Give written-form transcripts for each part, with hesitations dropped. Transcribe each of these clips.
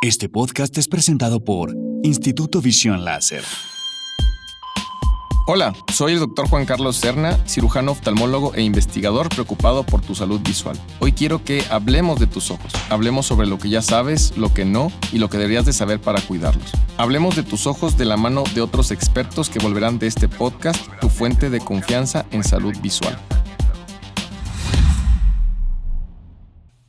Este podcast es presentado por Instituto Visión Láser. Hola, soy el Dr. Juan Carlos Serna, cirujano oftalmólogo e investigador preocupado por tu salud visual. Hoy quiero que hablemos de tus ojos. Hablemos sobre lo que ya sabes, lo que no y lo que deberías de saber para cuidarlos. Hablemos de tus ojos de la mano de otros expertos que volverán de este podcast tu fuente de confianza en salud visual.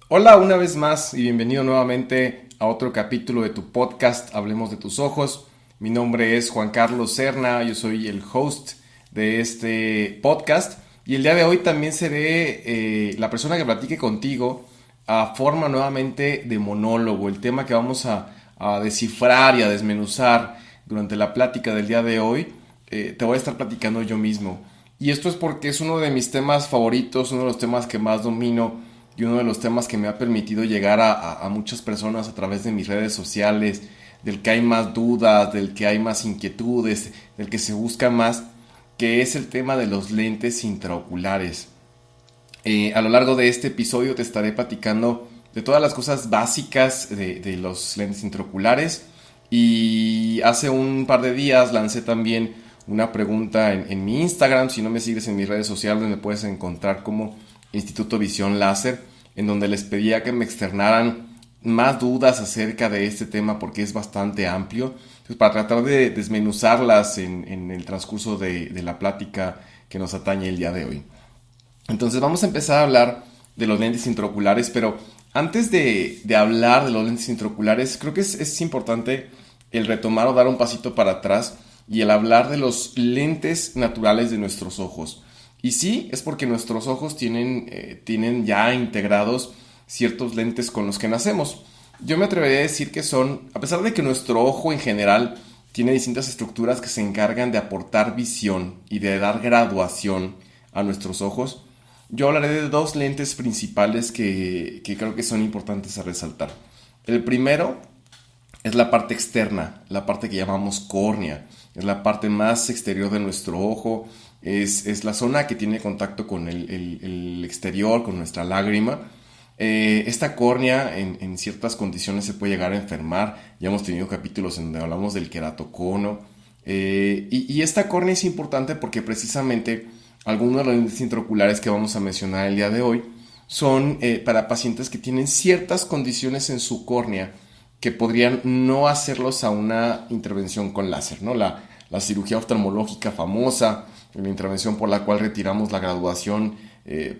Hola una vez más y bienvenido nuevamente a otro capítulo de tu podcast Hablemos de tus ojos. Mi nombre es Juan Carlos Serna, yo soy el host de este podcast y el día de hoy también seré la persona que platique contigo a forma nuevamente de monólogo. El tema que vamos a descifrar y a desmenuzar durante la plática del día de hoy te voy a estar platicando yo mismo. Y esto es porque es uno de mis temas favoritos, uno de los temas que más domino y uno de los temas que me ha permitido llegar a muchas personas a través de mis redes sociales, del que hay más dudas, del que hay más inquietudes, del que se busca más, que es el tema de los lentes intraoculares. A lo largo de este episodio te estaré platicando de todas las cosas básicas de los lentes intraoculares, y hace un par de días lancé también una pregunta en mi Instagram. Si no me sigues en mis redes sociales, me puedes encontrar como Instituto Visión Láser, en donde les pedía que me externaran más dudas acerca de este tema porque es bastante amplio. Entonces, para tratar de desmenuzarlas en el transcurso de la plática que nos atañe el día de hoy. Entonces vamos a empezar a hablar de los lentes intraoculares, pero antes de hablar de los lentes intraoculares, creo que es importante el retomar o dar un pasito para atrás y el hablar de los lentes naturales de nuestros ojos. Y sí, es porque nuestros ojos tienen ya integrados ciertos lentes con los que nacemos. Yo me atrevería a decir que son, a pesar de que nuestro ojo en general tiene distintas estructuras que se encargan de aportar visión y de dar graduación a nuestros ojos, yo hablaré de dos lentes principales que creo que son importantes a resaltar. El primero es la parte externa, la parte que llamamos córnea. Es la parte más exterior de nuestro ojo, es la zona que tiene contacto con el exterior, con nuestra lágrima. Esta córnea en ciertas condiciones se puede llegar a enfermar. Ya hemos tenido capítulos en donde hablamos del queratocono. Y esta córnea es importante porque precisamente algunos de los lentes intraoculares que vamos a mencionar el día de hoy son para pacientes que tienen ciertas condiciones en su córnea que podrían no hacerlos a una intervención con láser, ¿no? La cirugía oftalmológica famosa, la intervención por la cual retiramos la graduación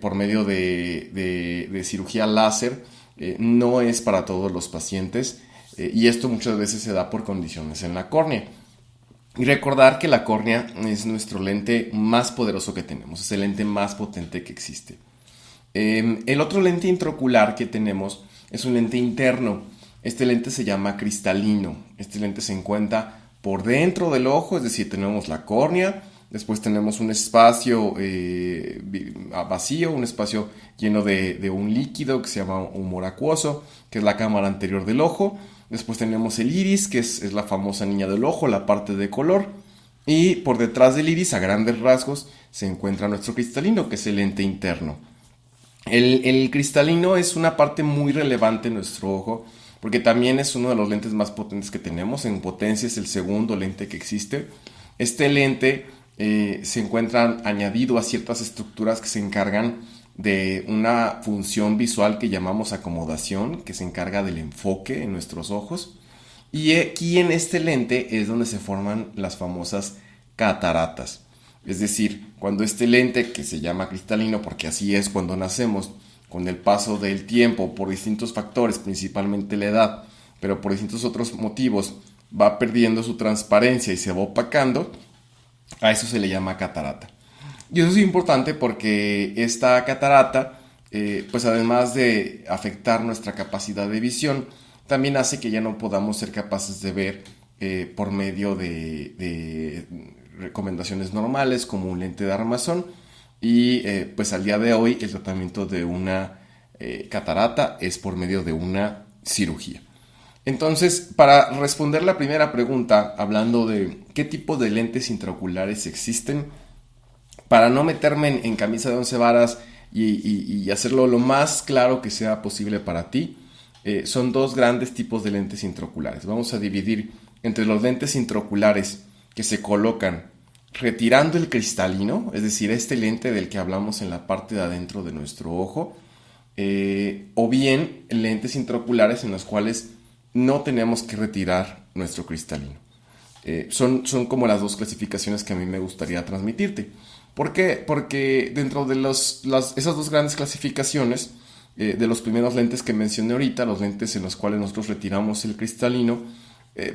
por medio de cirugía láser, no es para todos los pacientes, y esto muchas veces se da por condiciones en la córnea. Y recordar que la córnea es nuestro lente más poderoso que tenemos, es el lente más potente que existe. El otro lente intraocular que tenemos es un lente interno. Este lente se llama cristalino. Este lente se encuentra por dentro del ojo, es decir, tenemos la córnea, después tenemos un espacio vacío, un espacio lleno de un líquido que se llama humor acuoso, que es la cámara anterior del ojo. Después tenemos el iris, que es la famosa niña del ojo, la parte de color. Y por detrás del iris, a grandes rasgos, se encuentra nuestro cristalino, que es el lente interno. El cristalino es una parte muy relevante en nuestro ojo, porque también es uno de los lentes más potentes que tenemos. En potencia es el segundo lente que existe. Este lente se encuentra añadido a ciertas estructuras que se encargan de una función visual que llamamos acomodación, que se encarga del enfoque en nuestros ojos. Y aquí en este lente es donde se forman las famosas cataratas. Es decir, cuando este lente, que se llama cristalino porque así es cuando nacemos, con el paso del tiempo, por distintos factores, principalmente la edad, pero por distintos otros motivos, va perdiendo su transparencia y se va opacando, a eso se le llama catarata. Y eso es importante porque esta catarata, pues además de afectar nuestra capacidad de visión, también hace que ya no podamos ser capaces de ver por medio de recomendaciones normales como un lente de armazón. Y pues al día de hoy el tratamiento de una catarata es por medio de una cirugía. Entonces, para responder la primera pregunta, hablando de qué tipo de lentes intraoculares existen, para no meterme en camisa de once varas y hacerlo lo más claro que sea posible para ti, son dos grandes tipos de lentes intraoculares. Vamos a dividir entre los lentes intraoculares que se colocan retirando el cristalino, es decir, este lente del que hablamos en la parte de adentro de nuestro ojo, o bien lentes intraoculares en los cuales no tenemos que retirar nuestro cristalino. Son como las dos clasificaciones que a mí me gustaría transmitirte. ¿Por qué? Porque dentro de esas dos grandes clasificaciones, de los primeros lentes que mencioné ahorita, los lentes en los cuales nosotros retiramos el cristalino,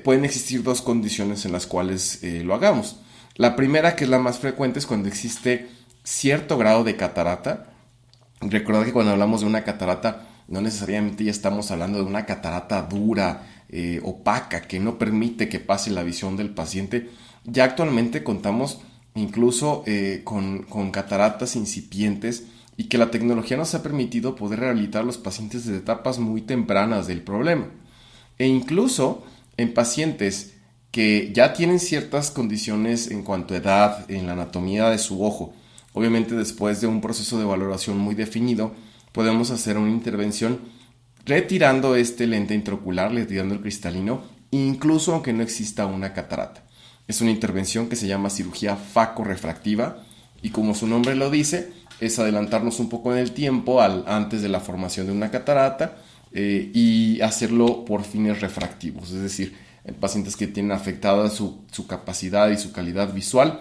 pueden existir dos condiciones en las cuales lo hagamos. La primera, que es la más frecuente, es cuando existe cierto grado de catarata. Recordad que cuando hablamos de una catarata, no necesariamente ya estamos hablando de una catarata dura, opaca, que no permite que pase la visión del paciente. Ya actualmente contamos incluso con cataratas incipientes y que la tecnología nos ha permitido poder rehabilitar a los pacientes desde etapas muy tempranas del problema. E incluso en pacientes que ya tienen ciertas condiciones en cuanto a edad, en la anatomía de su ojo, obviamente después de un proceso de valoración muy definido, podemos hacer una intervención retirando este lente intraocular, retirando el cristalino, incluso aunque no exista una catarata. Es una intervención que se llama cirugía facorefractiva y, como su nombre lo dice, es adelantarnos un poco en el tiempo antes de la formación de una catarata y hacerlo por fines refractivos, es decir, en pacientes que tienen afectada su capacidad y su calidad visual,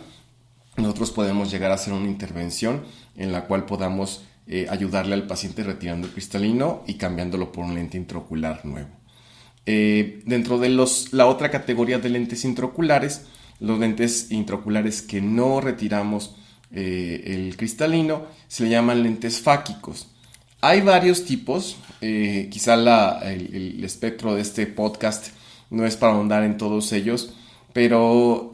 nosotros podemos llegar a hacer una intervención en la cual podamos ayudarle al paciente retirando el cristalino y cambiándolo por un lente intraocular nuevo. Dentro de la otra categoría de lentes intraoculares, los lentes intraoculares que no retiramos el cristalino, se le llaman lentes fáquicos. Hay varios tipos, quizá el espectro de este podcast no es para ahondar en todos ellos, pero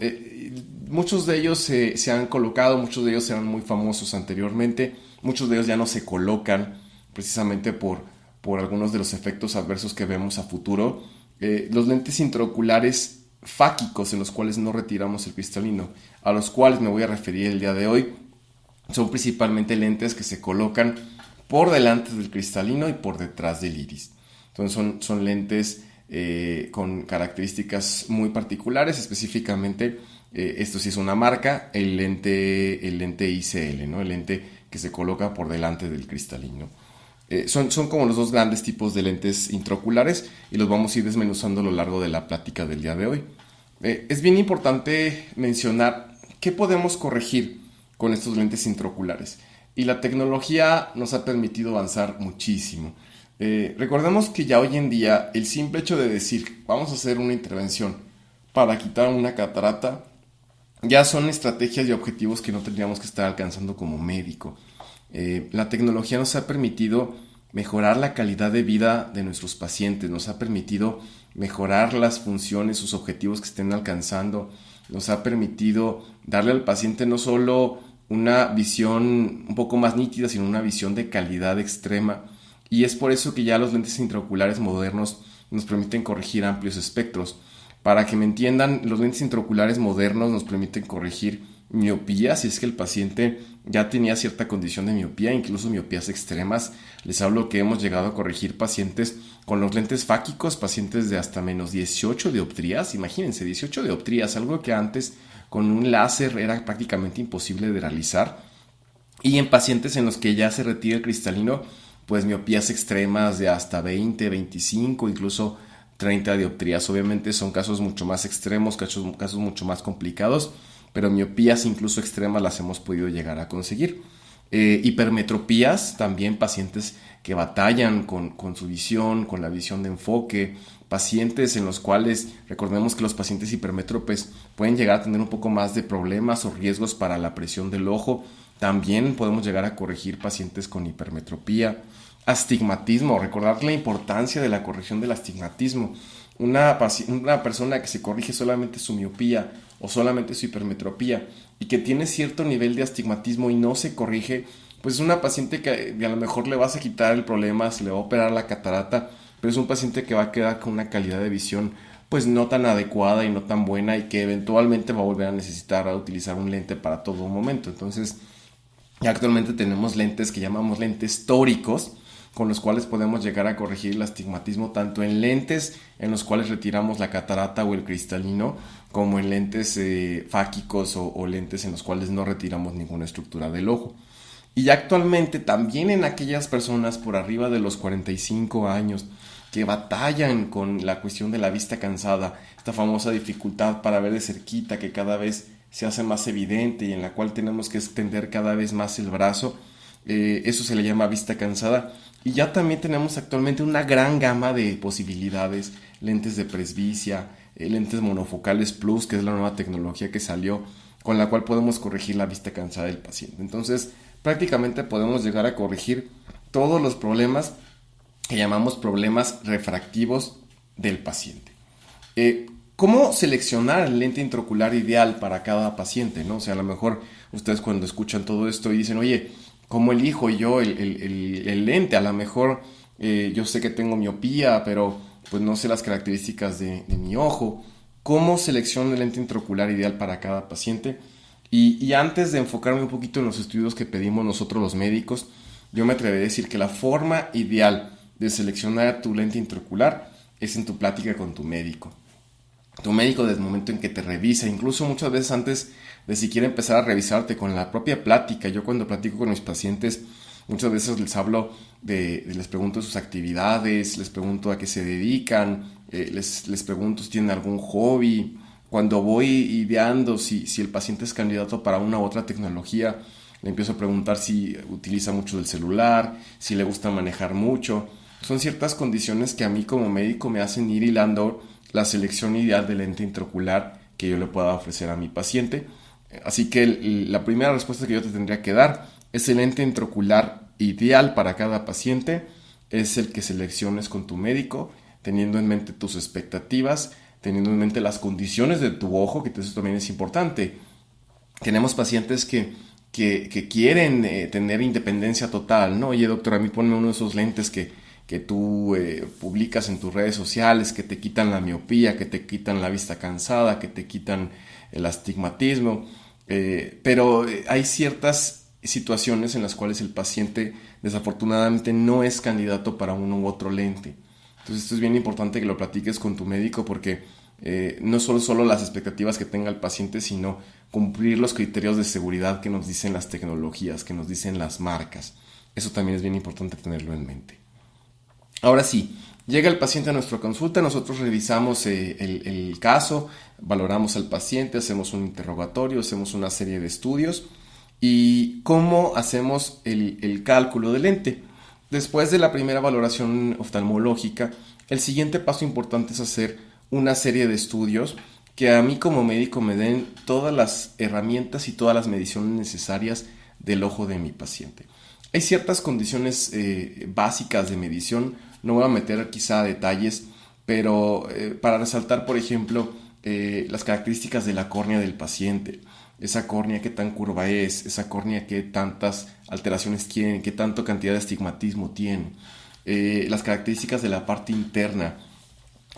muchos de ellos se han colocado, muchos de ellos eran muy famosos anteriormente, muchos de ellos ya no se colocan precisamente por algunos de los efectos adversos que vemos a futuro. Los lentes intraoculares fáquicos, en los cuales no retiramos el cristalino, a los cuales me voy a referir el día de hoy, son principalmente lentes que se colocan por delante del cristalino y por detrás del iris. Entonces son lentes con características muy particulares, específicamente esto sí es una marca, el lente ICL, ¿no? El lente que se coloca por delante del cristalino. Son como los dos grandes tipos de lentes intraoculares y los vamos a ir desmenuzando a lo largo de la plática del día de hoy. Es bien importante mencionar qué podemos corregir con estos lentes intraoculares, y la tecnología nos ha permitido avanzar muchísimo. Recordemos que ya hoy en día el simple hecho de decir vamos a hacer una intervención para quitar una catarata ya son estrategias y objetivos que no tendríamos que estar alcanzando como médico. La tecnología nos ha permitido mejorar la calidad de vida de nuestros pacientes, nos ha permitido mejorar las funciones, sus objetivos que estén alcanzando, nos ha permitido darle al paciente no solo una visión un poco más nítida, sino una visión de calidad extrema. Y es por eso que ya los lentes intraoculares modernos nos permiten corregir amplios espectros. Para que me entiendan, los lentes intraoculares modernos nos permiten corregir miopía, si es que el paciente ya tenía cierta condición de miopía, incluso miopías extremas. Les hablo que hemos llegado a corregir pacientes con los lentes fáquicos, pacientes de hasta menos 18 dioptrías. Imagínense, 18 dioptrías, algo que antes con un láser era prácticamente imposible de realizar. Y en pacientes en los que ya se retira el cristalino, pues miopías extremas de hasta 20, 25, incluso 30 dioptrías. Obviamente son casos mucho más extremos, casos mucho más complicados, pero miopías incluso extremas las hemos podido llegar a conseguir. Hipermetropías, también pacientes que batallan con su visión, con la visión de enfoque, pacientes en los cuales, recordemos que los pacientes hipermétropes pueden llegar a tener un poco más de problemas o riesgos para la presión del ojo. También podemos llegar a corregir pacientes con hipermetropía. Astigmatismo, recordar la importancia de la corrección del astigmatismo. Una persona que se corrige solamente su miopía o solamente su hipermetropía y que tiene cierto nivel de astigmatismo y no se corrige, pues es una paciente que a lo mejor le vas a quitar el problema, se le va a operar la catarata, pero es un paciente que va a quedar con una calidad de visión pues no tan adecuada y no tan buena, y que eventualmente va a volver a necesitar utilizar un lente para todo momento. Entonces, ya actualmente tenemos lentes que llamamos lentes tóricos, con los cuales podemos llegar a corregir el astigmatismo tanto en lentes en los cuales retiramos la catarata o el cristalino, como en lentes fáquicos o lentes en los cuales no retiramos ninguna estructura del ojo. Y actualmente también en aquellas personas por arriba de los 45 años que batallan con la cuestión de la vista cansada, esta famosa dificultad para ver de cerquita que cada vez se hace más evidente y en la cual tenemos que extender cada vez más el brazo, eso se le llama vista cansada. Y ya también tenemos actualmente una gran gama de posibilidades, lentes de presbicia, lentes monofocales plus, que es la nueva tecnología que salió, con la cual podemos corregir la vista cansada del paciente. Entonces, prácticamente podemos llegar a corregir todos los problemas que llamamos problemas refractivos del paciente. ¿Cómo seleccionar el lente intraocular ideal para cada paciente, ¿no? O sea, a lo mejor ustedes cuando escuchan todo esto y dicen, oye, ¿cómo elijo yo el lente? A lo mejor yo sé que tengo miopía, pero pues no sé las características de mi ojo. ¿Cómo selecciono el lente intraocular ideal para cada paciente? Y antes de enfocarme un poquito en los estudios que pedimos nosotros los médicos, yo me atrevería a decir que la forma ideal de seleccionar tu lente intraocular es en tu plática con tu médico. Tu médico desde el momento en que te revisa, incluso muchas veces antes de siquiera empezar a revisarte, con la propia plática. Yo cuando platico con mis pacientes, muchas veces les hablo les pregunto sus actividades, les pregunto a qué se dedican, les pregunto si tienen algún hobby. Cuando voy ideando si el paciente es candidato para una u otra tecnología, le empiezo a preguntar si utiliza mucho el celular, si le gusta manejar mucho. Son ciertas condiciones que a mí como médico me hacen ir hilando la selección ideal de lente intraocular que yo le pueda ofrecer a mi paciente. Así que la primera respuesta que yo te tendría que dar es el lente intraocular ideal para cada paciente, es el que selecciones con tu médico, teniendo en mente tus expectativas, teniendo en mente las condiciones de tu ojo, que eso también es importante. Tenemos pacientes que quieren tener independencia total, ¿no? Oye, doctor, a mí ponme uno de esos lentes que tú publicas en tus redes sociales, que te quitan la miopía, que te quitan la vista cansada, que te quitan el astigmatismo, pero hay ciertas situaciones en las cuales el paciente desafortunadamente no es candidato para uno u otro lente. Entonces esto es bien importante que lo platiques con tu médico porque no solo las expectativas que tenga el paciente, sino cumplir los criterios de seguridad que nos dicen las tecnologías, que nos dicen las marcas. Eso también es bien importante tenerlo en mente. Ahora sí, llega el paciente a nuestra consulta, nosotros revisamos el caso, valoramos al paciente, hacemos un interrogatorio, hacemos una serie de estudios y cómo hacemos el cálculo del lente. Después de la primera valoración oftalmológica, el siguiente paso importante es hacer una serie de estudios que a mí como médico me den todas las herramientas y todas las mediciones necesarias del ojo de mi paciente. Hay ciertas condiciones básicas de medición, no voy a meter quizá detalles, pero para resaltar, por ejemplo, las características de la córnea del paciente, esa córnea qué tan curva es, esa córnea qué tantas alteraciones tiene, qué tanta cantidad de astigmatismo tiene, las características de la parte interna,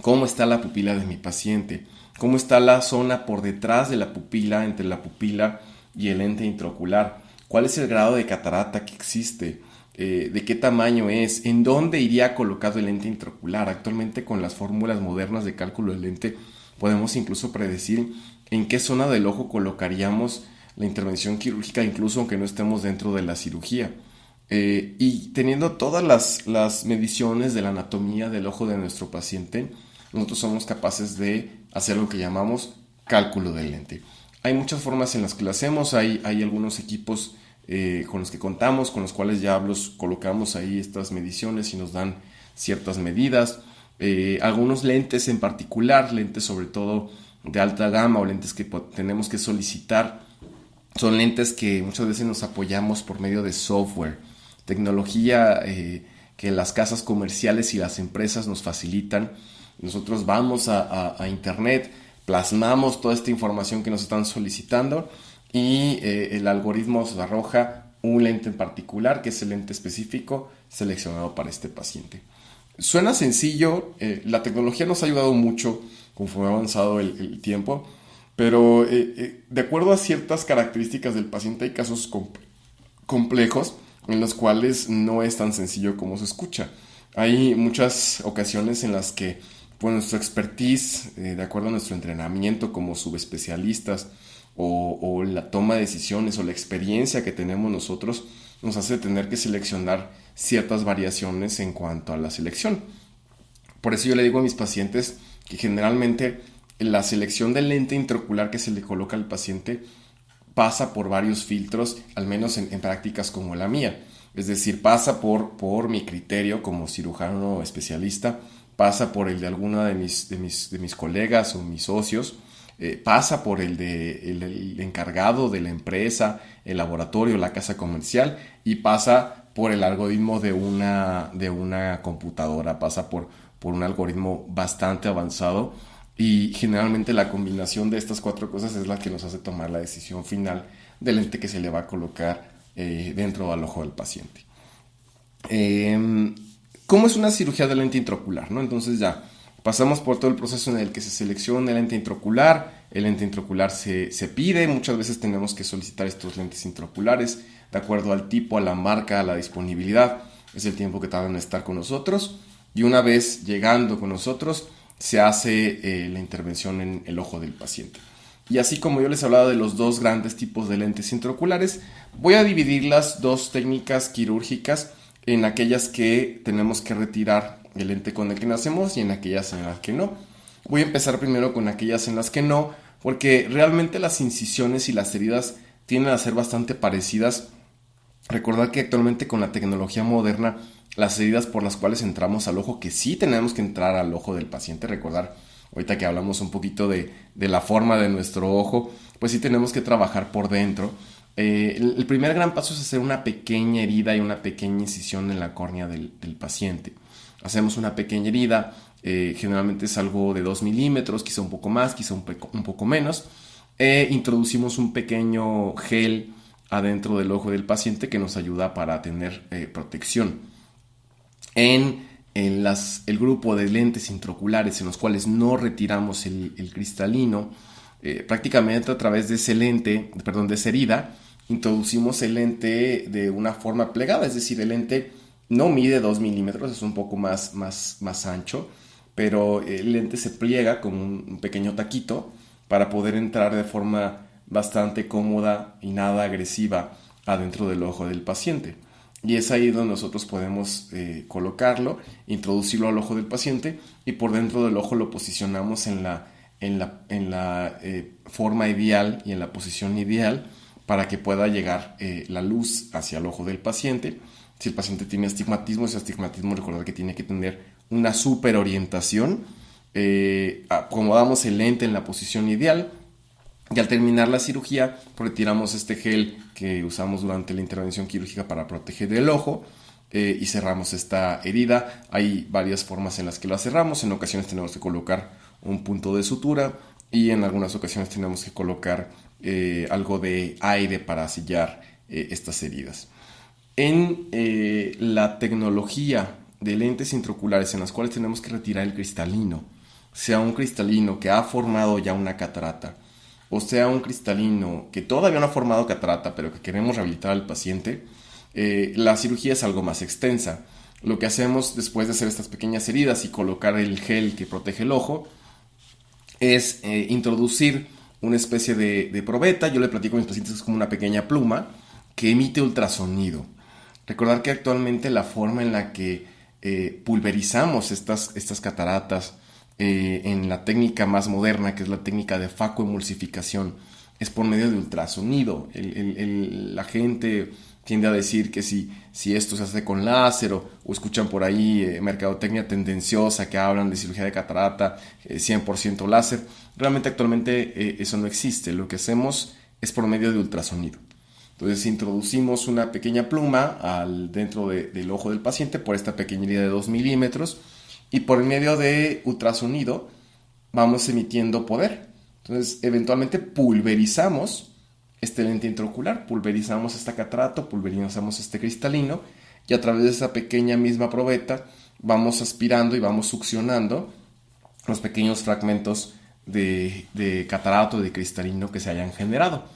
cómo está la pupila de mi paciente, cómo está la zona por detrás de la pupila, entre la pupila y el lente intraocular, cuál es el grado de catarata que existe, de qué tamaño es, en dónde iría colocado el lente intraocular. Actualmente con las fórmulas modernas de cálculo del lente podemos incluso predecir en qué zona del ojo colocaríamos la intervención quirúrgica, incluso aunque no estemos dentro de la cirugía. Y teniendo todas las mediciones de la anatomía del ojo de nuestro paciente, nosotros somos capaces de hacer lo que llamamos cálculo del lente. Hay muchas formas en las que lo hacemos, hay algunos equipos con los que contamos, con los cuales ya los colocamos ahí estas mediciones y nos dan ciertas medidas. Algunos lentes en particular, lentes sobre todo de alta gama o lentes que tenemos que solicitar, son lentes que muchas veces nos apoyamos por medio de software, tecnología que las casas comerciales y las empresas nos facilitan. Nosotros vamos a internet, plasmamos toda esta información que nos están solicitando y el algoritmo nos arroja un lente en particular, que es el lente específico seleccionado para este paciente. Suena sencillo, la tecnología nos ha ayudado mucho conforme ha avanzado el tiempo, pero de acuerdo a ciertas características del paciente hay casos complejos en los cuales no es tan sencillo como se escucha. Hay muchas ocasiones en las que pues, nuestra expertise, de acuerdo a nuestro entrenamiento como subespecialistas o la toma de decisiones o la experiencia que tenemos nosotros, nos hace tener que seleccionar ciertas variaciones en cuanto a la selección. Por eso yo le digo a mis pacientes que generalmente la selección del lente intraocular que se le coloca al paciente pasa por varios filtros, al menos en prácticas como la mía. Es decir, pasa por mi criterio como cirujano especialista, pasa por el de alguno de mis colegas o mis socios, pasa por el encargado de la empresa, el laboratorio, la casa comercial, y pasa por el algoritmo de una computadora, pasa por un algoritmo bastante avanzado, y generalmente la combinación de estas 4 cosas es la que nos hace tomar la decisión final del lente que se le va a colocar dentro del ojo del paciente. ¿Cómo es una cirugía de lente intraocular, ¿no? Entonces ya pasamos por todo el proceso en el que se selecciona el lente intraocular. El lente intraocular se pide, muchas veces tenemos que solicitar estos lentes intraoculares de acuerdo al tipo, a la marca, a la disponibilidad. Es el tiempo que tardan en estar con nosotros, y una vez llegando con nosotros se hace la intervención en el ojo del paciente. Y así como yo les hablaba de los 2 grandes tipos de lentes intraoculares, voy a dividir las 2 técnicas quirúrgicas en aquellas que tenemos que retirar el lente con el que nacemos y en aquellas en las que no. Voy a empezar primero con aquellas en las que no, porque realmente las incisiones y las heridas tienden a ser bastante parecidas. Recordar que actualmente con la tecnología moderna, las heridas por las cuales entramos al ojo, que sí tenemos que entrar al ojo del paciente, recordar, ahorita que hablamos un poquito de la forma de nuestro ojo, pues sí tenemos que trabajar por dentro. El primer gran paso es hacer una pequeña herida y una pequeña incisión en la córnea del paciente. Hacemos una pequeña herida, generalmente es algo de 2 milímetros, quizá un poco más, quizá un poco menos. Introducimos un pequeño gel adentro del ojo del paciente que nos ayuda para tener protección. En el grupo de lentes intraoculares en los cuales no retiramos el cristalino, prácticamente a través de ese lente, de esa herida, introducimos el lente de una forma plegada, es decir, el lente no mide 2 milímetros, es un poco más ancho, pero el lente se pliega como un pequeño taquito para poder entrar de forma bastante cómoda y nada agresiva adentro del ojo del paciente. Y es ahí donde nosotros podemos colocarlo, introducirlo al ojo del paciente, y por dentro del ojo lo posicionamos en la forma ideal y en la posición ideal para que pueda llegar la luz hacia el ojo del paciente. Si el paciente tiene astigmatismo, ese astigmatismo, recordar que tiene que tener una superorientación. Acomodamos el lente en la posición ideal, y al terminar la cirugía retiramos este gel que usamos durante la intervención quirúrgica para proteger el ojo, y cerramos esta herida. Hay varias formas en las que la cerramos. En ocasiones tenemos que colocar un punto de sutura, y en algunas ocasiones tenemos que colocar algo de aire para sellar estas heridas. En la tecnología de lentes intraoculares en las cuales tenemos que retirar el cristalino, sea un cristalino que ha formado ya una catarata, o sea un cristalino que todavía no ha formado catarata pero que queremos rehabilitar al paciente, la cirugía es algo más extensa. Lo que hacemos después de hacer estas pequeñas heridas y colocar el gel que protege el ojo es introducir una especie de probeta. Yo le platico a mis pacientes que es como una pequeña pluma que emite ultrasonido. Recordar que actualmente la forma en la que pulverizamos estas cataratas en la técnica más moderna, que es la técnica de facoemulsificación, es por medio de ultrasonido. La gente tiende a decir que si esto se hace con láser, o escuchan por ahí mercadotecnia tendenciosa que hablan de cirugía de catarata 100% láser. Realmente actualmente eso no existe. Lo que hacemos es por medio de ultrasonido. Entonces introducimos una pequeña pluma dentro del ojo del paciente por esta pequeña herida de 2 milímetros, y por medio de ultrasonido vamos emitiendo poder. Entonces eventualmente pulverizamos este lente intraocular, pulverizamos esta catarata, pulverizamos este cristalino, y a través de esa pequeña misma probeta vamos aspirando y vamos succionando los pequeños fragmentos de catarato, de cristalino que se hayan generado.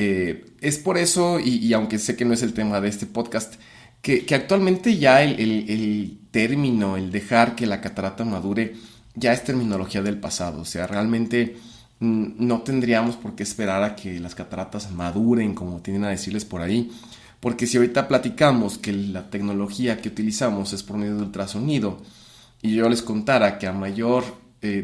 Es por eso, y aunque sé que no es el tema de este podcast, que actualmente ya el término, el dejar que la catarata madure, ya es terminología del pasado. O sea, realmente no tendríamos por qué esperar a que las cataratas maduren, como tienden a decirles por ahí. Porque si ahorita platicamos que la tecnología que utilizamos es por medio de ultrasonido, y yo les contara que a mayor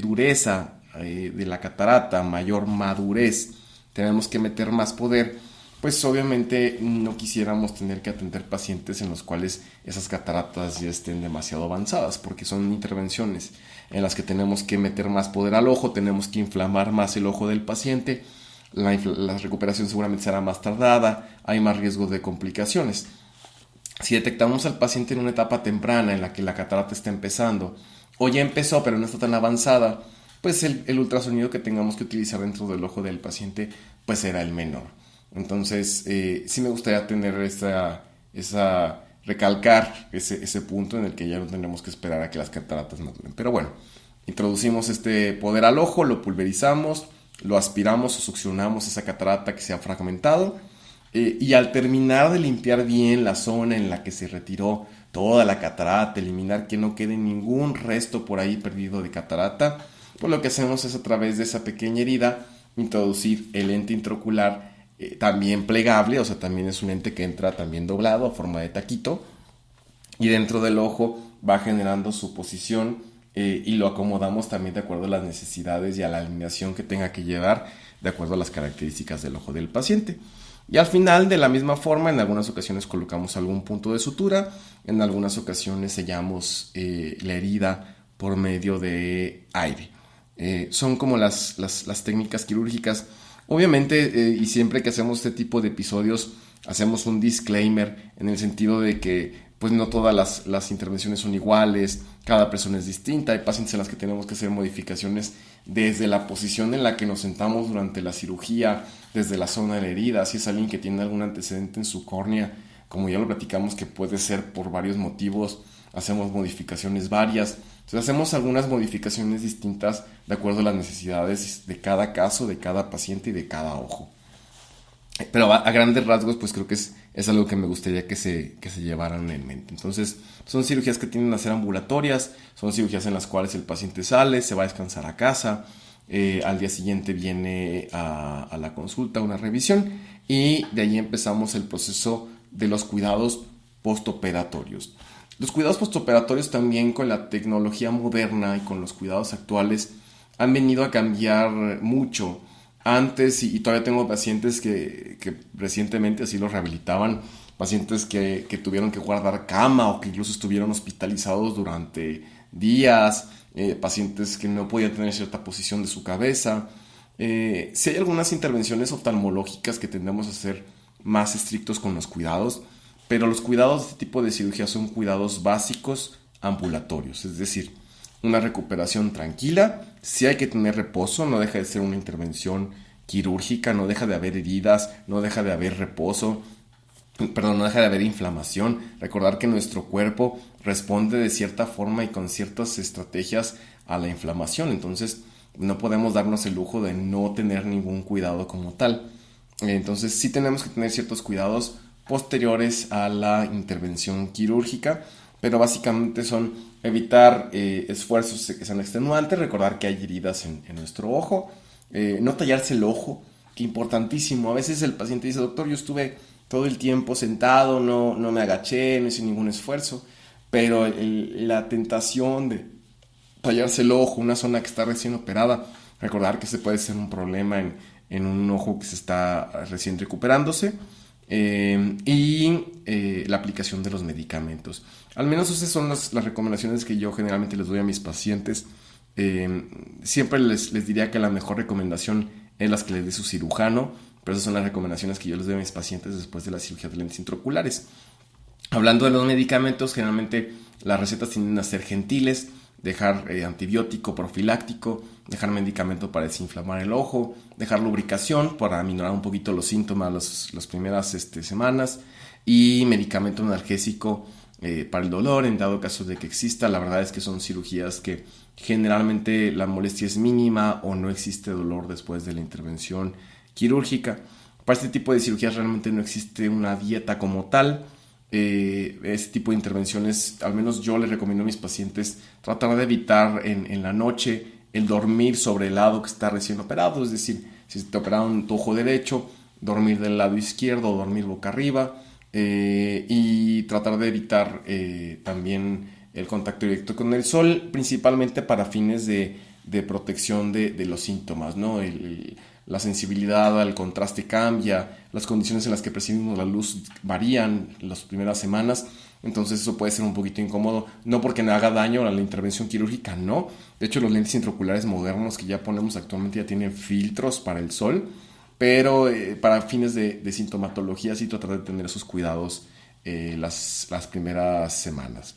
dureza de la catarata, mayor madurez, tenemos que meter más poder, pues obviamente no quisiéramos tener que atender pacientes en los cuales esas cataratas ya estén demasiado avanzadas, porque son intervenciones en las que tenemos que meter más poder al ojo, tenemos que inflamar más el ojo del paciente, la recuperación seguramente será más tardada, hay más riesgo de complicaciones. Si detectamos al paciente en una etapa temprana en la que la catarata está empezando, o ya empezó pero no está tan avanzada, pues el ultrasonido que tengamos que utilizar dentro del ojo del paciente pues será el menor. Entonces sí me gustaría tener recalcar ese punto en el que ya no tenemos que esperar a que las cataratas maduren. Pero bueno, introducimos este poder al ojo, lo pulverizamos, lo aspiramos o succionamos esa catarata que se ha fragmentado, y al terminar de limpiar bien la zona en la que se retiró toda la catarata, eliminar que no quede ningún resto por ahí perdido de catarata, pues lo que hacemos es a través de esa pequeña herida introducir el lente intraocular, también plegable, o sea, también es un lente que entra también doblado a forma de taquito, y dentro del ojo va generando su posición, y lo acomodamos también de acuerdo a las necesidades y a la alineación que tenga que llevar de acuerdo a las características del ojo del paciente. Y al final, de la misma forma, en algunas ocasiones colocamos algún punto de sutura, en algunas ocasiones sellamos la herida por medio de aire. Son como las técnicas quirúrgicas. Obviamente, y siempre que hacemos este tipo de episodios, hacemos un disclaimer en el sentido de que pues no todas las intervenciones son iguales, cada persona es distinta, hay pacientes en las que tenemos que hacer modificaciones desde la posición en la que nos sentamos durante la cirugía, desde la zona de la herida, si es alguien que tiene algún antecedente en su córnea, como ya lo platicamos que puede ser por varios motivos, hacemos modificaciones varias. Entonces hacemos algunas modificaciones distintas de acuerdo a las necesidades de cada caso, de cada paciente y de cada ojo. Pero a grandes rasgos, pues creo que es algo que me gustaría que se llevaran en mente. Entonces, son cirugías que tienden a ser ambulatorias, son cirugías en las cuales el paciente sale, se va a descansar a casa, al día siguiente viene a la consulta, una revisión, y de ahí empezamos el proceso de los cuidados postoperatorios. Los cuidados postoperatorios también, con la tecnología moderna y con los cuidados actuales, han venido a cambiar mucho. Antes, y todavía tengo pacientes que recientemente así los rehabilitaban, pacientes que tuvieron que guardar cama o que incluso estuvieron hospitalizados durante días, pacientes que no podían tener cierta posición de su cabeza. Sí hay algunas intervenciones oftalmológicas que tendemos a ser más estrictos con los cuidados, pero los cuidados de este tipo de cirugía son cuidados básicos ambulatorios, es decir, una recuperación tranquila, sí hay que tener reposo, no deja de ser una intervención quirúrgica, no deja de haber heridas, no deja de haber reposo, no deja de haber inflamación. Recordar que nuestro cuerpo responde de cierta forma y con ciertas estrategias a la inflamación, entonces no podemos darnos el lujo de no tener ningún cuidado como tal. Entonces sí tenemos que tener ciertos cuidados posteriores a la intervención quirúrgica, pero básicamente son evitar esfuerzos que sean extenuantes, recordar que hay heridas en nuestro ojo, no tallarse el ojo, que importantísimo. A veces el paciente dice: doctor, yo estuve todo el tiempo sentado, no me agaché, no hice ningún esfuerzo, pero la tentación de tallarse el ojo, una zona que está recién operada, recordar que ese puede ser un problema en un ojo que se está recién recuperándose. La aplicación de los medicamentos. Al menos esas son las recomendaciones que yo generalmente les doy a mis pacientes. Siempre les diría que la mejor recomendación es las que les dé su cirujano, pero esas son las recomendaciones que yo les doy a mis pacientes después de la cirugía de lentes intraoculares. Hablando de los medicamentos, generalmente las recetas tienden a ser gentiles, dejar antibiótico profiláctico, dejar medicamento para desinflamar el ojo, dejar lubricación para aminorar un poquito los síntomas las primeras semanas, y medicamento analgésico para el dolor en dado caso de que exista. La verdad es que son cirugías que generalmente la molestia es mínima o no existe dolor después de la intervención quirúrgica, Para este tipo de cirugías realmente no existe una dieta como tal. Este tipo de intervenciones, al menos yo les recomiendo a mis pacientes tratar de evitar en la noche el dormir sobre el lado que está recién operado, es decir, si te operaron tu ojo derecho, dormir del lado izquierdo o dormir boca arriba, y tratar de evitar también el contacto directo con el sol, principalmente para fines de protección de los síntomas, ¿no? La sensibilidad al contraste cambia, las condiciones en las que percibimos la luz varían las primeras semanas, entonces eso puede ser un poquito incómodo, no porque no haga daño a la intervención quirúrgica, no. De hecho, los lentes intraoculares modernos que ya ponemos actualmente ya tienen filtros para el sol, pero para fines de sintomatología sí tratar de tener esos cuidados las primeras semanas.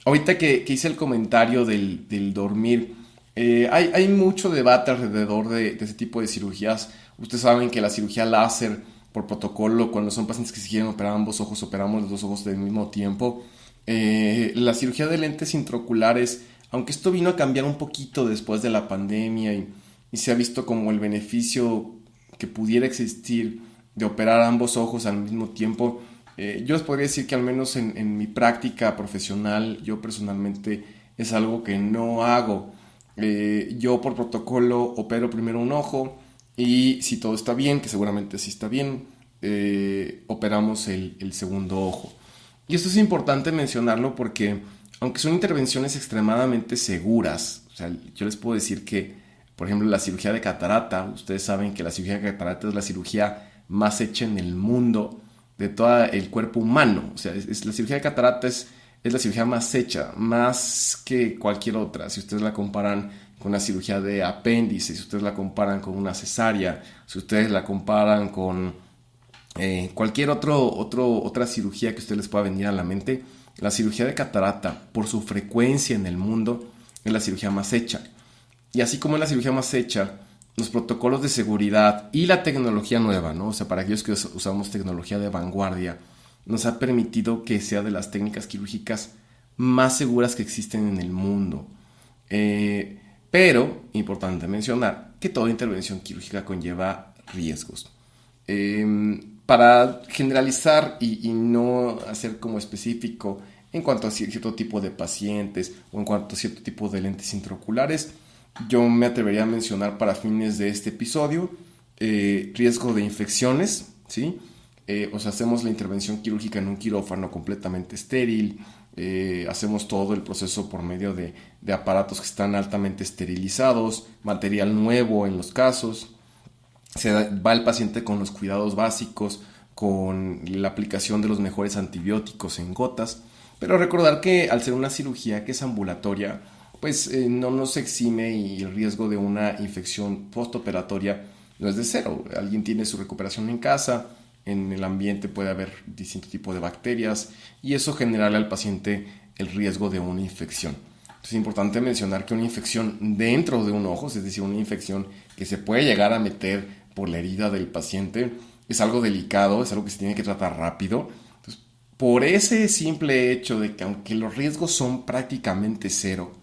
Ahorita que hice el comentario del dormir, hay mucho debate alrededor de ese tipo de cirugías. Ustedes saben que la cirugía láser, por protocolo, cuando son pacientes que se quieren operar ambos ojos, operamos los dos ojos del mismo tiempo. La cirugía de lentes intraoculares, aunque esto vino a cambiar un poquito después de la pandemia y se ha visto como el beneficio que pudiera existir de operar ambos ojos al mismo tiempo, yo les podría decir que al menos en mi práctica profesional, yo personalmente es algo que no hago. Yo por protocolo opero primero un ojo y si todo está bien, que seguramente sí está bien, operamos el segundo ojo. Y esto es importante mencionarlo porque aunque son intervenciones extremadamente seguras, o sea, yo les puedo decir que, por ejemplo, la cirugía de catarata, ustedes saben que la cirugía de catarata es la cirugía más hecha en el mundo de todo el cuerpo humano. O sea, la cirugía de catarata es la cirugía más hecha, más que cualquier otra. Si ustedes la comparan con una cirugía de apéndice, si ustedes la comparan con una cesárea, si ustedes la comparan con cualquier otra cirugía que ustedes les pueda venir a la mente, la cirugía de catarata, por su frecuencia en el mundo, es la cirugía más hecha. Y así como es la cirugía más hecha, los protocolos de seguridad y la tecnología nueva, ¿no? O sea, para aquellos que usamos tecnología de vanguardia, nos ha permitido que sea de las técnicas quirúrgicas más seguras que existen en el mundo. Pero, importante mencionar que toda intervención quirúrgica conlleva riesgos. Para generalizar y no hacer como específico en cuanto a cierto tipo de pacientes o en cuanto a cierto tipo de lentes intraoculares, yo me atrevería a mencionar para fines de este episodio riesgo de infecciones, ¿sí? O sea, hacemos la intervención quirúrgica en un quirófano completamente estéril, hacemos todo el proceso por medio de aparatos que están altamente esterilizados, material nuevo en los casos, va el paciente con los cuidados básicos, con la aplicación de los mejores antibióticos en gotas, pero recordar que al ser una cirugía que es ambulatoria, pues no nos exime y el riesgo de una infección postoperatoria no es de cero. Alguien tiene su recuperación en casa, en el ambiente puede haber distinto tipo de bacterias y eso genera al paciente el riesgo de una infección. Es importante mencionar que una infección dentro de un ojo, es decir, una infección que se puede llegar a meter por la herida del paciente, es algo delicado, es algo que se tiene que tratar rápido. Entonces, por ese simple hecho de que aunque los riesgos son prácticamente cero,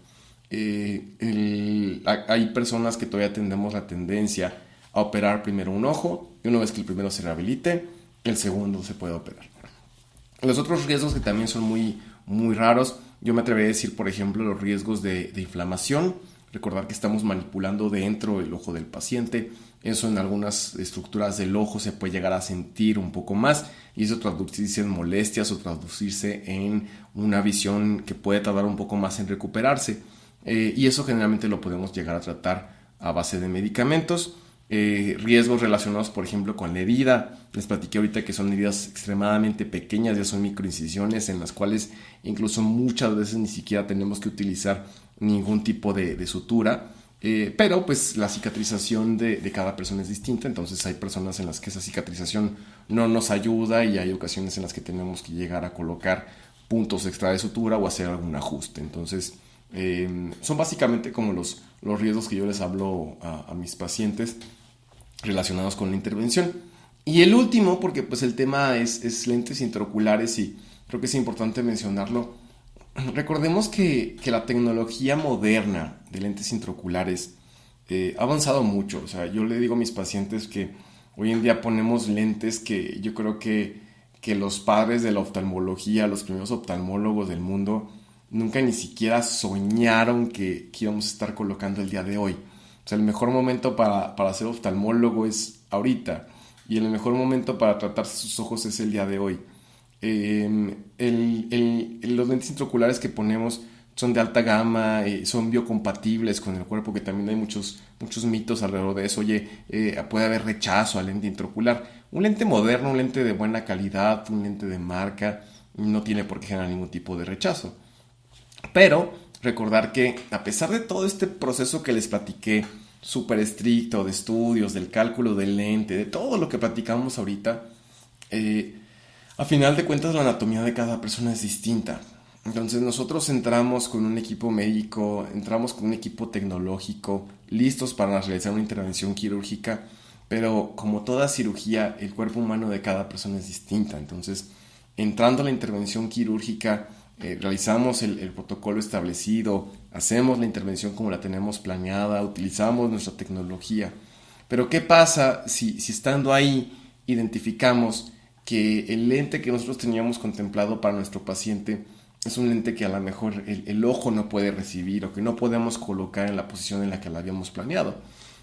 hay personas que todavía tenemos la tendencia a operar primero un ojo y una vez que el primero se rehabilite, el segundo se puede operar. Los otros riesgos que también son muy, muy raros, yo me atrevería a decir, por ejemplo, los riesgos de inflamación. Recordar que estamos manipulando dentro del ojo del paciente. Eso en algunas estructuras del ojo se puede llegar a sentir un poco más y eso traducirse en molestias o traducirse en una visión que puede tardar un poco más en recuperarse. Y eso generalmente lo podemos llegar a tratar a base de medicamentos. Riesgos relacionados, por ejemplo, con la herida. Les platiqué ahorita que son heridas extremadamente pequeñas, ya son microincisiones en las cuales incluso muchas veces ni siquiera tenemos que utilizar ningún tipo de sutura. Pero pues la cicatrización de cada persona es distinta, entonces hay personas en las que esa cicatrización no nos ayuda y hay ocasiones en las que tenemos que llegar a colocar puntos extra de sutura o hacer algún ajuste. Entonces son básicamente como los riesgos que yo les hablo a mis pacientes relacionados con la intervención. Y el último, porque pues el tema es lentes intraoculares y creo que es importante mencionarlo. Recordemos que la tecnología moderna de lentes intraoculares ha avanzado mucho. O sea, yo le digo a mis pacientes que Hoy en día ponemos lentes que yo creo que los padres de la oftalmología, los primeros oftalmólogos del mundo, nunca ni siquiera soñaron que íbamos a estar colocando el día de hoy. O sea, el mejor momento para ser oftalmólogo es ahorita y el mejor momento para tratarse sus ojos es el día de hoy. Los lentes intraoculares que ponemos son de alta gama, son biocompatibles con el cuerpo, que también hay muchos mitos alrededor de eso. Oye, puede haber rechazo al lente intraocular. Un lente moderno, un lente de buena calidad, un lente de marca, no tiene por qué generar ningún tipo de rechazo. Pero recordar que a pesar de todo este proceso que les platiqué, súper estricto, de estudios, del cálculo del lente, de todo lo que platicamos ahorita, a final de cuentas la anatomía de cada persona es distinta. Entonces nosotros entramos con un equipo médico, entramos con un equipo tecnológico, listos para realizar una intervención quirúrgica, pero como toda cirugía, el cuerpo humano de cada persona es distinta. Entonces, entrando a la intervención quirúrgica, realizamos el protocolo establecido, hacemos la intervención como la tenemos planeada, utilizamos nuestra tecnología. Pero ¿qué pasa si estando ahí identificamos que el lente que nosotros teníamos contemplado para nuestro paciente es un lente que a lo mejor el ojo no puede recibir o que no podemos colocar en la posición en la que la habíamos planeado?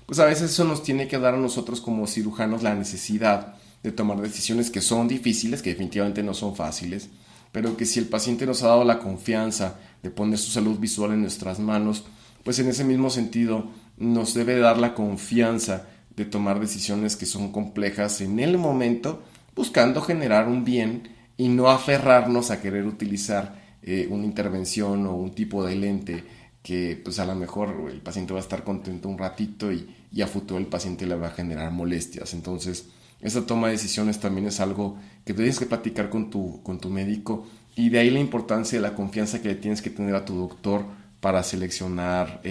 Pues a veces eso nos tiene que dar a nosotros como cirujanos la necesidad de tomar decisiones que son difíciles, que definitivamente no son fáciles, pero que si el paciente nos ha dado la confianza de poner su salud visual en nuestras manos, pues en ese mismo sentido nos debe dar la confianza de tomar decisiones que son complejas en el momento, buscando generar un bien y no aferrarnos a querer utilizar una intervención o un tipo de lente que pues a lo mejor el paciente va a estar contento un ratito y a futuro el paciente le va a generar molestias. Entonces, esa toma de decisiones también es algo que tienes que platicar con tu médico, y de ahí la importancia de la confianza que le tienes que tener a tu doctor para seleccionar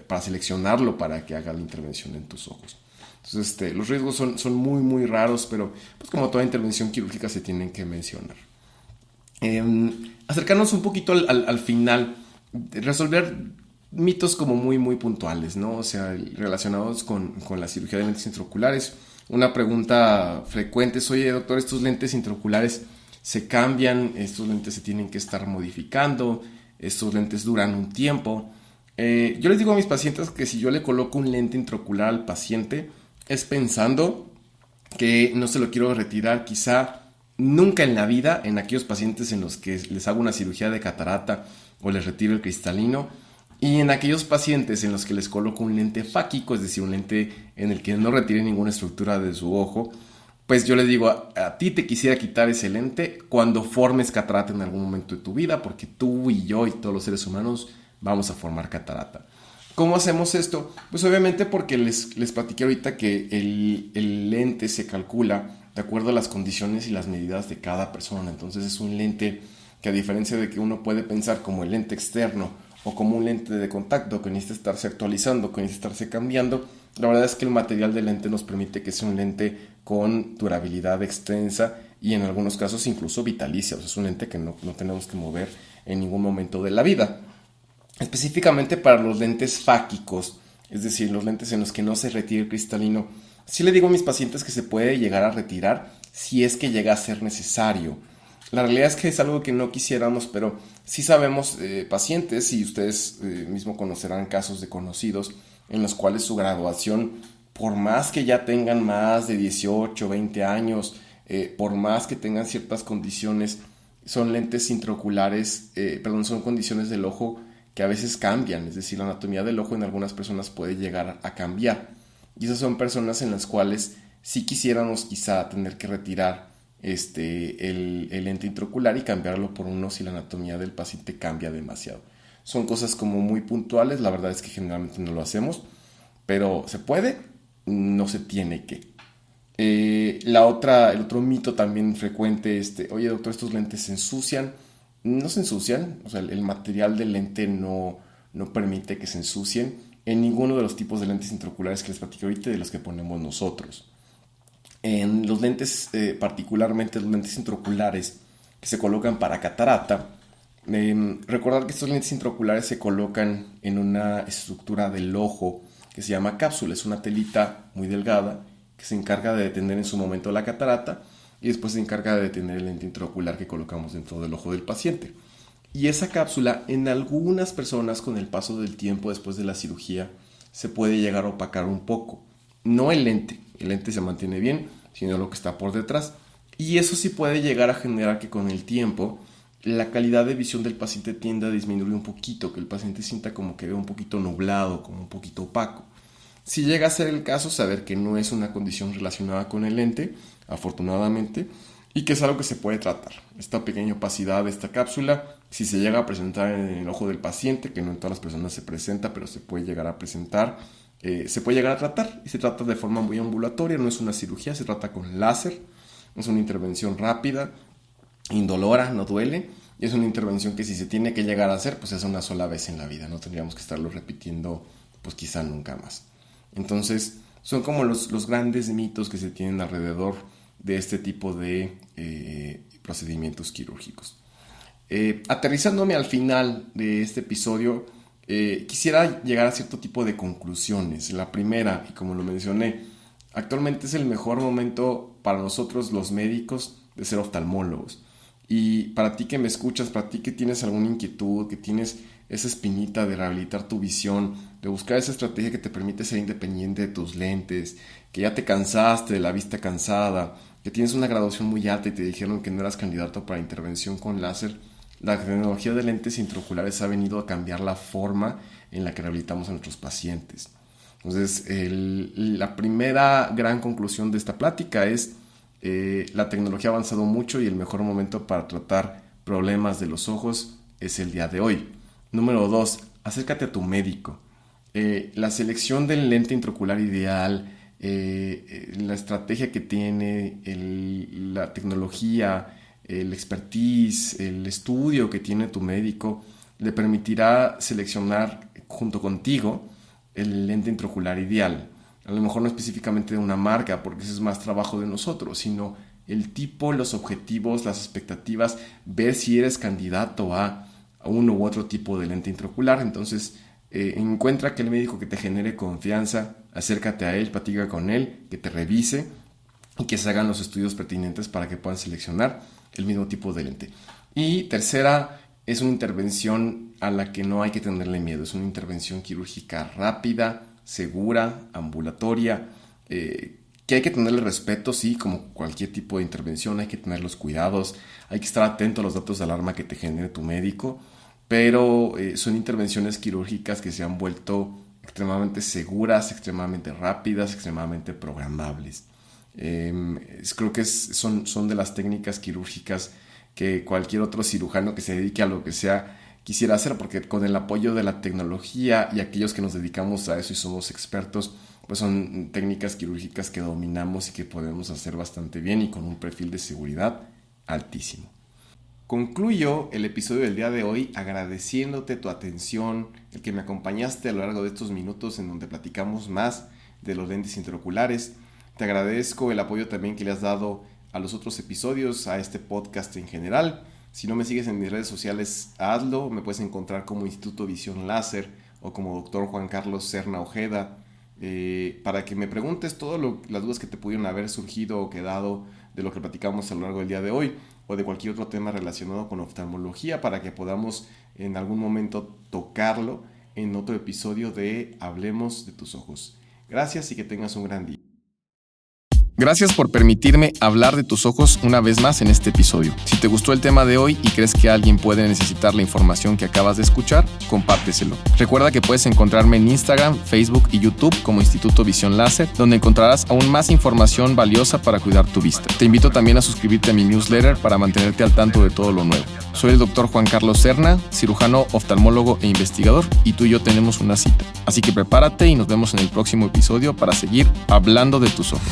para seleccionarlo para que haga la intervención en tus ojos. Entonces, los riesgos son muy, muy raros, pero pues como toda intervención quirúrgica se tienen que mencionar. Acercarnos un poquito al final, resolver mitos como muy, muy puntuales, ¿no? O sea, relacionados con la cirugía de lentes intraoculares. Una pregunta frecuente es: oye, doctor, ¿estos lentes intraoculares se cambian? ¿Estos lentes se tienen que estar modificando? ¿Estos lentes duran un tiempo? Yo les digo a mis pacientes que si yo le coloco un lente intraocular al paciente, es pensando que no se lo quiero retirar quizá nunca en la vida. En aquellos pacientes en los que les hago una cirugía de catarata o les retiro el cristalino, y en aquellos pacientes en los que les coloco un lente fáquico, es decir, un lente en el que no retire ninguna estructura de su ojo, pues yo le digo, a ti te quisiera quitar ese lente cuando formes catarata en algún momento de tu vida, porque tú y yo y todos los seres humanos vamos a formar catarata. ¿Cómo hacemos esto? Pues obviamente porque les platiqué ahorita que el lente se calcula de acuerdo a las condiciones y las medidas de cada persona. Entonces es un lente que, a diferencia de que uno puede pensar como el lente externo o como un lente de contacto que necesita estarse actualizando, que necesita estarse cambiando, la verdad es que el material del lente nos permite que sea un lente con durabilidad extensa y en algunos casos incluso vitalicia. O sea, es un lente que no tenemos que mover en ningún momento de la vida. Específicamente para los lentes fáquicos, es decir, los lentes en los que no se retira el cristalino, sí le digo a mis pacientes que se puede llegar a retirar si es que llega a ser necesario. La realidad es que es algo que no quisiéramos, pero sí sabemos pacientes, y ustedes mismo conocerán casos de conocidos en los cuales su graduación, por más que ya tengan más de 18, 20 años, por más que tengan ciertas condiciones, son lentes intraoculares, son condiciones del ojo que a veces cambian. Es decir, la anatomía del ojo en algunas personas puede llegar a cambiar. Y esas son personas en las cuales sí quisiéramos quizá tener que retirar el lente intraocular y cambiarlo por uno si la anatomía del paciente cambia demasiado. Son cosas como muy puntuales, la verdad es que generalmente no lo hacemos, pero se puede, no se tiene que. El otro mito también frecuente es: oye, doctor, ¿estos lentes se ensucian? No se ensucian, o sea, el material del lente no permite que se ensucien en ninguno de los tipos de lentes intraoculares que les platiqué ahorita, de los que ponemos nosotros. En los lentes, particularmente los lentes intraoculares que se colocan para catarata, recordar que estos lentes intraoculares se colocan en una estructura del ojo que se llama cápsula. Es una telita muy delgada que se encarga de detener en su momento la catarata y después se encarga de detener el lente intraocular que colocamos dentro del ojo del paciente. Y esa cápsula, en algunas personas con el paso del tiempo después de la cirugía, se puede llegar a opacar un poco. No el lente se mantiene bien, sino lo que está por detrás. Y eso sí puede llegar a generar que con el tiempo la calidad de visión del paciente tienda a disminuir un poquito, que el paciente sienta como que ve un poquito nublado, como un poquito opaco. Si llega a ser el caso, saber que no es una condición relacionada con el lente, afortunadamente, y que es algo que se puede tratar. Esta pequeña opacidad de esta cápsula, si se llega a presentar en el ojo del paciente, que no en todas las personas se presenta, pero se puede llegar a presentar, se puede llegar a tratar, y se trata de forma muy ambulatoria, no es una cirugía, se trata con láser, es una intervención rápida, indolora, no duele, y es una intervención que si se tiene que llegar a hacer, pues es una sola vez en la vida, no tendríamos que estarlo repitiendo, pues quizá nunca más. Entonces, son como los grandes mitos que se tienen alrededor de este tipo de procedimientos quirúrgicos. Aterrizándome al final de este episodio, quisiera llegar a cierto tipo de conclusiones. La primera, y como lo mencioné, actualmente es el mejor momento para nosotros los médicos de ser oftalmólogos. Y para ti que me escuchas, para ti que tienes alguna inquietud, que tienes esa espinita de rehabilitar tu visión, de buscar esa estrategia que te permite ser independiente de tus lentes, que ya te cansaste de la vista cansada, que tienes una graduación muy alta y te dijeron que no eras candidato para intervención con láser, la tecnología de lentes intraoculares ha venido a cambiar la forma en la que rehabilitamos a nuestros pacientes. Entonces, la primera gran conclusión de esta plática es la tecnología ha avanzado mucho y el mejor momento para tratar problemas de los ojos es el día de hoy. Número 2, acércate a tu médico. La selección del lente intraocular ideal, la estrategia que tiene, la tecnología, el expertise, el estudio que tiene tu médico, le permitirá seleccionar junto contigo el lente intraocular ideal. A lo mejor no específicamente de una marca, porque ese es más trabajo de nosotros, sino el tipo, los objetivos, las expectativas, ver si eres candidato a uno u otro tipo de lente intraocular. Entonces, encuentra aquel médico que te genere confianza, acércate a él, platica con él, que te revise y que se hagan los estudios pertinentes para que puedan seleccionar el mismo tipo de lente. Y tercera, es una intervención a la que no hay que tenerle miedo. Es una intervención quirúrgica rápida, segura, ambulatoria, que hay que tenerle respeto, sí, como cualquier tipo de intervención, hay que tener los cuidados, hay que estar atento a los datos de alarma que te genere tu médico, pero son intervenciones quirúrgicas que se han vuelto extremadamente seguras, extremadamente rápidas, extremadamente programables. Creo que son de las técnicas quirúrgicas que cualquier otro cirujano que se dedique a lo que sea quisiera hacer, porque con el apoyo de la tecnología y aquellos que nos dedicamos a eso y somos expertos, pues son técnicas quirúrgicas que dominamos y que podemos hacer bastante bien y con un perfil de seguridad altísimo. Concluyo el episodio del día de hoy agradeciéndote tu atención, el que me acompañaste a lo largo de estos minutos en donde platicamos más de los lentes intraoculares. Te agradezco el apoyo también que le has dado a los otros episodios, a este podcast en general. Si no me sigues en mis redes sociales, hazlo. Me puedes encontrar como Instituto Visión Láser o como Dr. Juan Carlos Serna Ojeda, para que me preguntes todas las dudas que te pudieron haber surgido o quedado de lo que platicamos a lo largo del día de hoy, o de cualquier otro tema relacionado con oftalmología, para que podamos en algún momento tocarlo en otro episodio de Hablemos de tus ojos. Gracias y que tengas un gran día. Gracias por permitirme hablar de tus ojos una vez más en este episodio. Si te gustó el tema de hoy y crees que alguien puede necesitar la información que acabas de escuchar, compárteselo. Recuerda que puedes encontrarme en Instagram, Facebook y YouTube como Instituto Visión Láser, donde encontrarás aún más información valiosa para cuidar tu vista. Te invito también a suscribirte a mi newsletter para mantenerte al tanto de todo lo nuevo. Soy el Dr. Juan Carlos Serna, cirujano, oftalmólogo e investigador, y tú y yo tenemos una cita. Así que prepárate y nos vemos en el próximo episodio para seguir hablando de tus ojos.